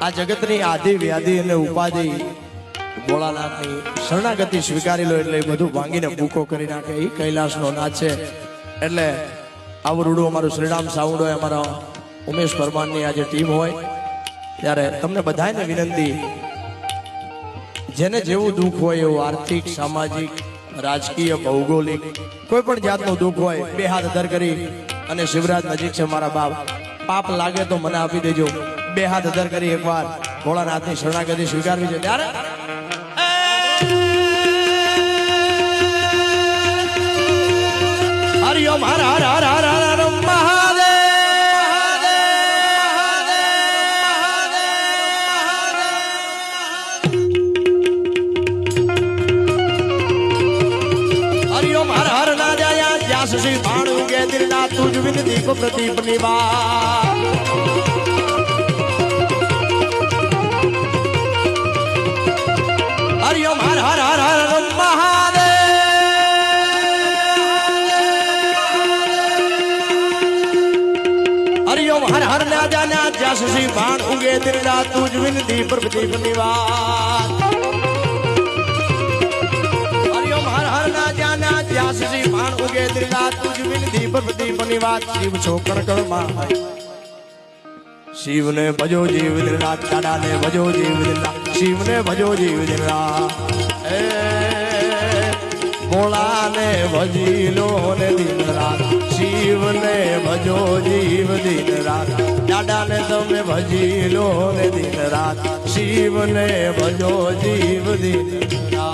આ જગતની આધિ વ્યાધિ અને ઉપાધિ ભોળાનાથની શરણાગતિ સ્વીકારી લો એટલે બધું ભાંગીને ભૂકો કરી નાખે. એ કૈલાસનો નાથ છે. એટલે આવું રૂડું અમારું શ્રીરામ સાઉન્ડ હોય, અમારા ઉમેશ પરમારની આજે ટીમ હોય, ત્યારે તમને બધાને વિનંતી, જેને જેવું દુઃખ હોય એવું આર્થિક, સામાજિક, રાજકીય, ભૌગોલિક કોઈ પણ જાતનું દુઃખ હોય, બે હાથ અધર કરી અને શિવરાજ નજીક છે મારા બાપ, પાપ લાગે તો મને આપી દેજો. બે હાથ અધર કરી એકવાર ભોળાનાથની શરણાગતિ સ્વીકારવી છે. ત્યારે હરિઓમ હર હર હર હર હર મહાદેવ. હરિઓમ હર હર ના જયા જ્યાં શ્રી ભાણું કે દિલના તુજ વિન દીપ પ્રદીપ નિવા. હરિઓમ હર હર હર હર મહાદેવ. હરિઓમ હર હર ના જાના જ્યાં શ્રી ભાણ ઉગે દિલના તુજ વિન દીપ પ્રદીપ નિવા. હરિઓમ હર હર ના જાના જ્યાં શ્રી ભાણ ઉગે દિલના તુજ વિન દીપ પ્રદીપ નિવા. શિવ છો કણ માં શિવને ભજો જીવ દિલના, દાદાને ભજો જીવ દિલના, શિવને ભજો જીવ દિલના. એ ભોળાને ભજી લો ને દિન રાત, શિવને ભજો જીવ દિન રાત, દાદાને તમે ભજી લો ને દિન રાત, શિવને ભજો જીવ દિન રાત.